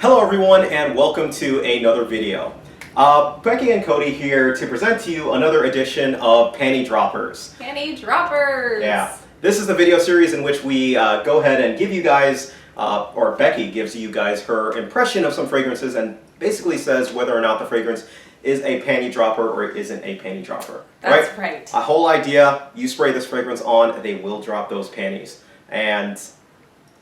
Hello everyone and welcome to another video. Becky and Cody here to present to you another edition of Panty Droppers. Panty Droppers! Yeah. This is the video series in which we go ahead and give you guys, or Becky gives you guys her impression of some fragrances and basically says whether or not the fragrance is a panty dropper or isn't a panty dropper. That's right. A whole idea, you spray this fragrance on, they will drop those panties. And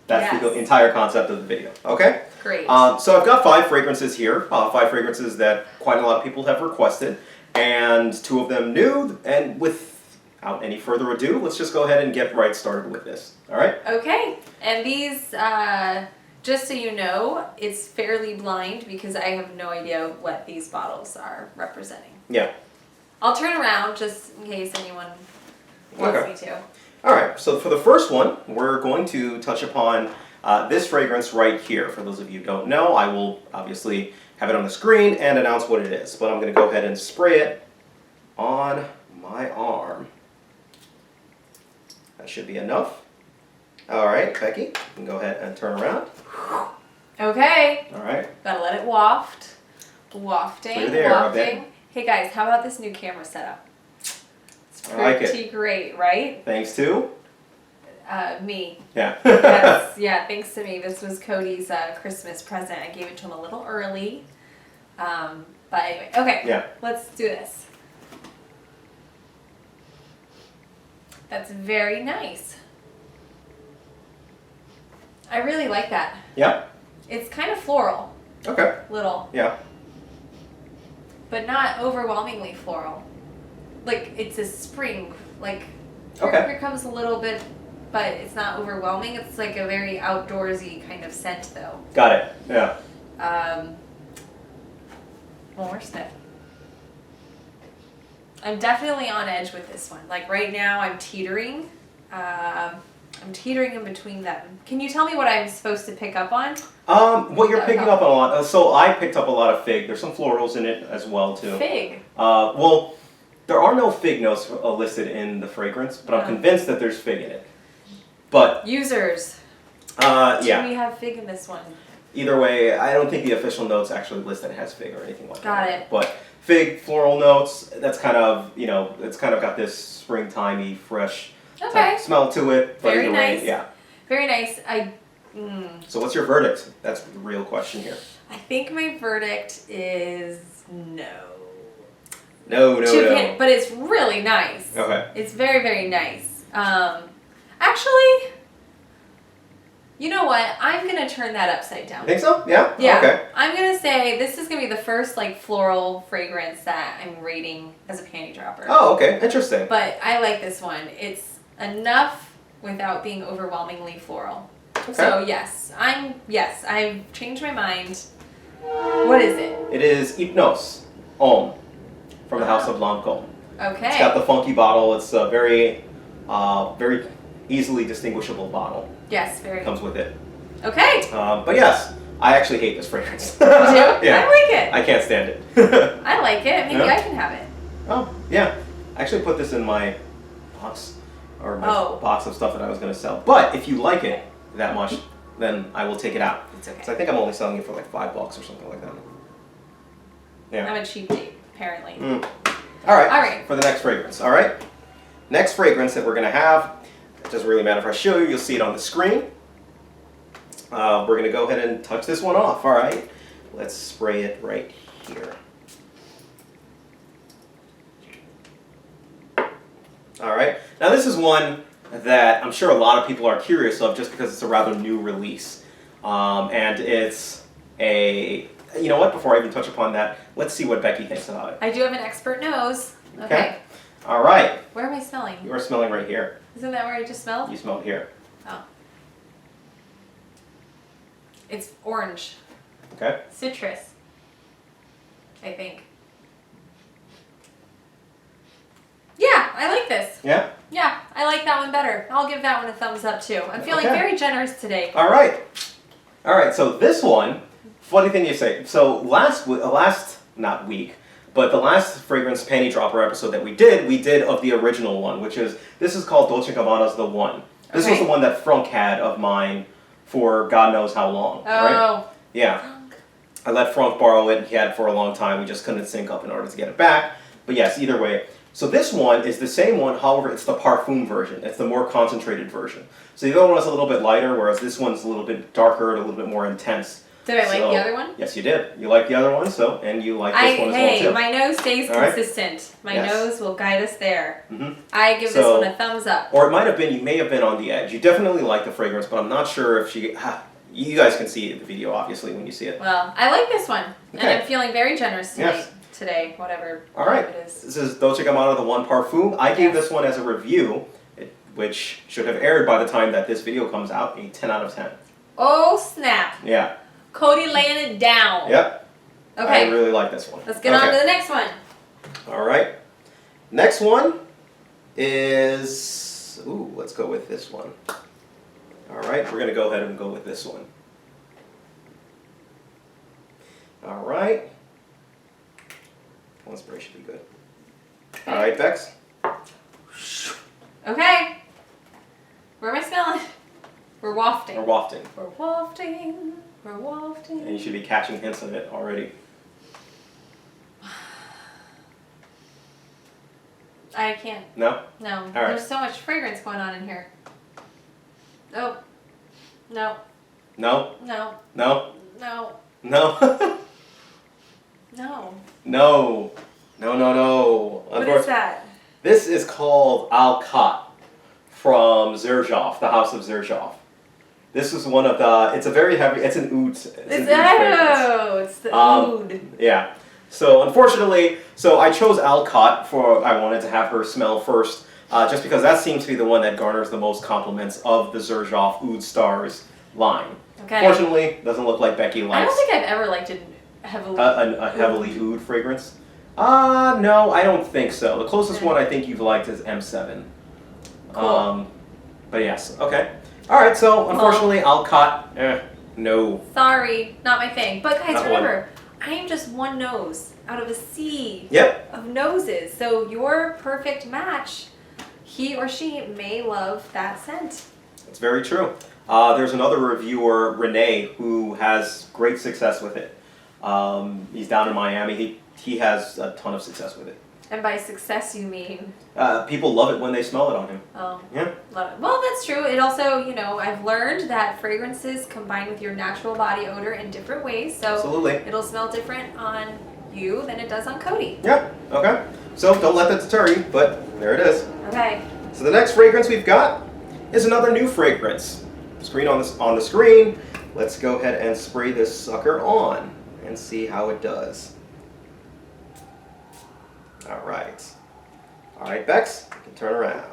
that's the entire concept of the video, okay? Great. So I've got 5 fragrances here, 5 fragrances that quite a lot of people have requested, and 2 of them new, and without any further ado, let's just go ahead and get right started with this, alright? Okay, and these, just so you know, it's fairly blind because I have no idea what these bottles are representing. Yeah. I'll turn around just in case anyone wants me to. Alright, so for the first one, we're going to touch upon this fragrance right here. For those of you who don't know, I will obviously have it on the screen and announce what it is. But I'm going to go ahead and spray it on my arm. That should be enough. Alright, Becky, you can go ahead and turn around. Okay. Alright. Gotta let it waft. Wafting, wafting. Hey guys, how about this new camera setup? It's pretty great, right? Thanks to? Me. Yeah. Yes, yeah, thanks to me. This was Cody's Christmas present. I gave it to him a little early. But anyway, okay. Yeah. Let's do this. That's very nice. I really like that. Yeah? It's kind of floral. Okay. Little. Yeah. But not overwhelmingly floral. Like, it's a spring. Like, here comes a little bit, but it's not overwhelming. It's like a very outdoorsy kind of scent, though. Got it. Yeah. One more sniff. I'm definitely on edge with this one. Like, right now, I'm teetering. I'm teetering in between them. Can you tell me what I'm supposed to pick up on? What you're picking up on a lot. So I picked up a lot of fig. There's some florals in it as well, too. Fig? Well, there are no fig notes listed in the fragrance, but I'm convinced that there's fig in it. But users. Yeah. Do we have fig in this one? Either way, I don't think the official notes actually list that it has fig or anything like that. Got it. But fig, floral notes, that's kind of, you know, it's kind of got this springtimey, fresh type smell to it. But very nice. Yeah. Very nice. So what's your verdict? That's the real question here. I think my verdict is no. No. But it's really nice. Okay. It's very, very nice. Actually, you know what? I'm going to turn that upside down. You think so? Yeah? Yeah. Okay. I'm going to say this is going to be the first like floral fragrance that I'm rating as a panty dropper. Oh, okay. Interesting. But I like this one. It's enough without being overwhelmingly floral. Okay. So I've changed my mind. What is it? It is Hypnose, Homme, from the house of Lancome. Okay. It's got the funky bottle. It's a very easily distinguishable bottle. Yes, very. Comes with it. Okay. But yes, I actually hate this fragrance. You do? Yeah. I like it. I can't stand it. I like it. Maybe I can have it. Oh, yeah. I actually put this in my box, or my box of stuff that I was going to sell. But if you like it that much, then I will take it out. It's okay. So I think I'm only selling it for like $5 or something like that. Yeah. I'm a cheap date, apparently. All right. For the next fragrance. All right. Next fragrance that we're going to have, it doesn't really matter if I show you. You'll see it on the screen. We're going to go ahead and touch this one off. All right. Let's spray it right here. All right. Now this is one that I'm sure a lot of people are curious of just because it's a rather new release. And it's a... You know what? Before I even touch upon that, let's see what Becky thinks about it. I do have an expert nose. Okay. All right. Where am I smelling? You are smelling right here. Isn't that where I just smelled? You smelled here. Oh. It's orange. Okay. Citrus. I think. Yeah, I like this. Yeah? Yeah, I like that one better. I'll give that one a thumbs up too. I'm feeling very generous today. All right. All right, so this one, funny thing you say. So not week, but the last fragrance panty dropper episode that we did of the original one, this is called Dolce Gabanna's The One. This was the one that Frank had of mine for God knows how long. Oh. Right? Yeah. Frank. I let Franck borrow it. He had it for a long time. We just couldn't sync up in order to get it back. But yes, either way. So this one is the same one, however, it's the parfum version. It's the more concentrated version. So the other one is a little bit lighter, whereas this one's a little bit darker and a little bit more intense. Did I like the other one? Yes, you did. You like the other one, and you like this one as well, too. Hey, my nose stays consistent. My nose will guide us there. I give this one a thumbs up. Or it might have been, you may have been on the edge. You definitely like the fragrance, but I'm not sure if you guys can see it in the video, obviously, when you see it. Well, I like this one. Okay. And I'm feeling very generous today, whatever it is. This is Dolce Gabanna, the One Parfum. I gave this one as a review, which should have aired by the time that this video comes out, a 10 out of 10. Oh, snap. Yeah. Cody laying it down. Yep. Okay. I really like this one. Let's get on to the next one. All right. Next one is... Ooh, let's go with this one. All right, we're going to go ahead and go with this one. All right. One spray should be good. All right, Bex. Okay. Where am I smelling? We're wafting. We're wafting. We're wafting. We're wafting. And you should be catching hints of it already. I can't. No? No. All right. There's so much fragrance going on in here. Oh. No. No? No. No? No. No? No. No. No, no, no. What is that? This is called Alcot from Xerjoff, the House of Xerjoff. This is one of the, it's a very heavy, it's an oud. It's the oud. Yeah. So unfortunately, I chose Alcot I wanted to have her smell first, just because that seems to be the one that garners the most compliments of the Xerjoff Oud Stars line. Okay. Fortunately, doesn't look like Becky likes. I don't think I've ever liked a heavily oud fragrance. No, I don't think so. The closest one I think you've liked is M7. Cool. But yes, okay. All right, so unfortunately, Alcot, no. Sorry, not my thing. But guys, remember, I am just one nose out of a sea of noses. So your perfect match, he or she may love that scent. It's very true. There's another reviewer, Renee, who has great success with it. He's down in Miami. He has a ton of success with it. And by success, you mean? People love it when they smell it on him. Oh. Yeah. Love it. Well, that's true. It also, I've learned that fragrances combine with your natural body odor in different ways. So absolutely. It'll smell different on you than it does on Cody. Yeah. Okay. So don't let that deter you, but there it is. Okay. So the next fragrance we've got is another new fragrance. Screen on the screen. Let's go ahead and spray this sucker on and see how it does. All right, Bex, you can turn around.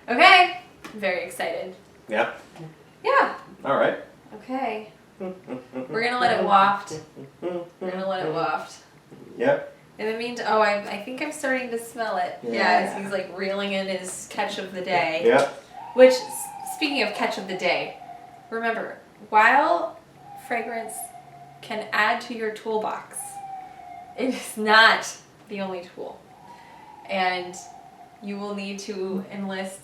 Okay, I'm very excited. Yeah? Yeah. All right. Okay. We're gonna let it waft. We're gonna let it waft. Yeah. In the meantime, I think I'm starting to smell it. Yeah, as he's like reeling in his catch of the day. Yeah. Which, speaking of catch of the day, remember, while fragrance can add to your toolbox, it is not the only tool. And you will need to enlist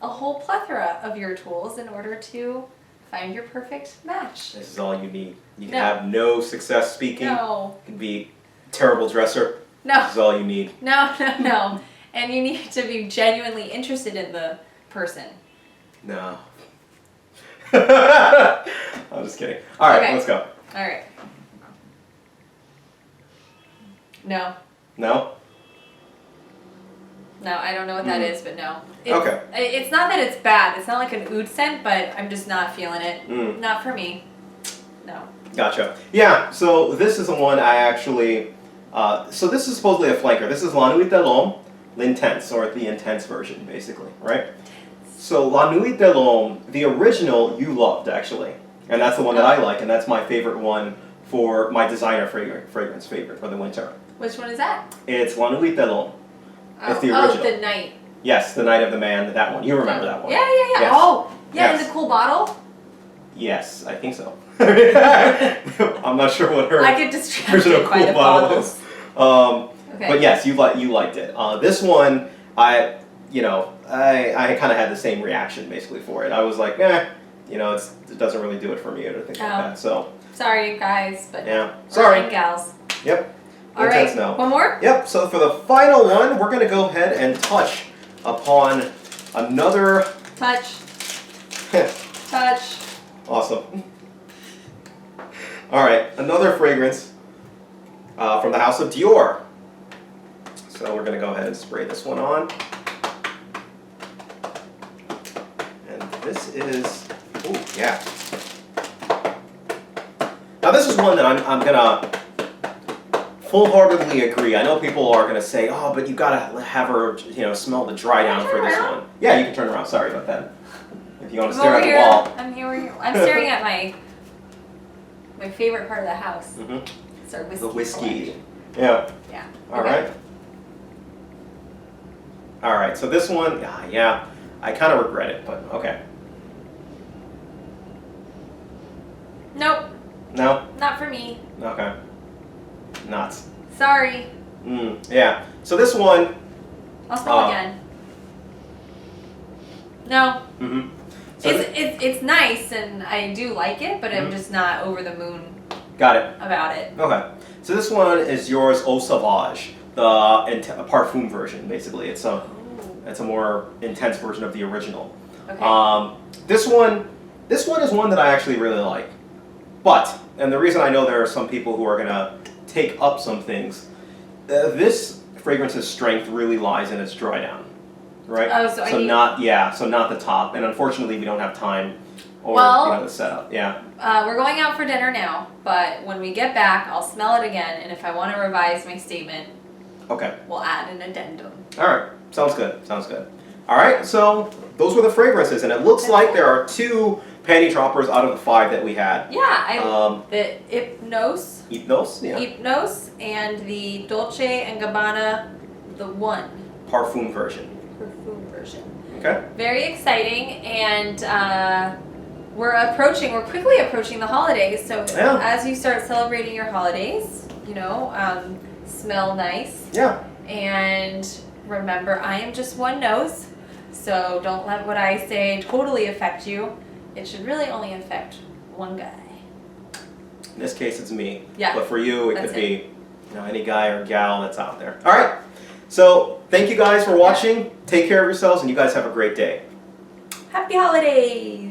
a whole plethora of your tools in order to find your perfect match. This is all you need. You can have no success speaking. No. You can be a terrible dresser. No. This is all you need. No. And you need to be genuinely interested in the person. No. I'm just kidding. All right, let's go. All right. No. No? No, I don't know what that is, but no. Okay. It's not that it's bad. It's not like an oud scent, but I'm just not feeling it. Not for me. No. Gotcha. Yeah, so this is the one I actually... so this is supposedly a flanker. This is La Nuit de l'Homme, Lintense, or the intense version, basically, right? So La Nuit de l'Homme, the original, you loved, actually. And that's the one that I like, and that's my favorite one for my designer fragrance favorite for the winter. Which one is that? It's La Nuit de l'Homme. Oh, it's the original. Oh, the night. Yes, the Night of the Man, that one. You remember that one. Yeah. Yes. Oh, yeah, yes. in the cool bottle? Yes, I think so. I'm not sure what her I get distracted original by cool the bottle bottles. is. But yes, you liked it. This one, I kind of had the same reaction basically for it. I was like, you know, it doesn't really do it for me or anything like that. So sorry, guys, but yeah, sorry, gals. Yep. All right, one more. Yep. So for the final one, we're gonna go ahead and touch upon another touch. Touch. Awesome. All right, another fragrance from the house of Dior. So we're gonna go ahead and spray this one on. And this is, ooh, yeah. Now this is one that I'm gonna full-heartedly agree. I know people are gonna say, oh, but you gotta have her, you know, smell the dry down for this one. Yeah, you can turn around. Sorry about that. If you want to stare at the wall. I'm staring at my favorite part of the house. Mm-hmm. It's our whiskey. The whiskey. Collection. Yeah. Yeah. All right. All right. So this one, yeah, I kind of regret it, but okay. Nope. No. Not for me. Okay. Nuts. Sorry. Yeah. So this one. I'll smell again. No. Mm-hmm. So it's nice and I do like it, but I'm just not over the moon. Got it. About it. Okay. So this one is yours, Eau Savauge, the parfum version. Basically, it's a more intense version of the original. Okay. This one is one that I actually really like, and the reason I know there are some people who are gonna take up some things, this fragrance's strength really lies in its dry down. Right. Oh, so not the top, and unfortunately we don't have time or the setup. Yeah. We're going out for dinner now, but when we get back, I'll smell it again, and if I want to revise my statement, okay, we'll add an addendum. All right, sounds good. Sounds good. All right, so those were the fragrances, and it looks like there are 2 panty droppers out of the 5 that we had. Yeah, the Hypnose. Hypnose, yeah. Hypnose and the Dolce and Gabbana, the one. Parfum version. Okay. Very exciting, and we're quickly approaching the holidays. So as you start celebrating your holidays, smell nice. Yeah. And remember, I am just one nose, so don't let what I say totally affect you. It should really only affect one guy. In this case, it's me. Yeah. But for you, it could be, any guy or gal that's out there. All right. So thank you guys for watching. Take care of yourselves, and you guys have a great day. Happy holidays!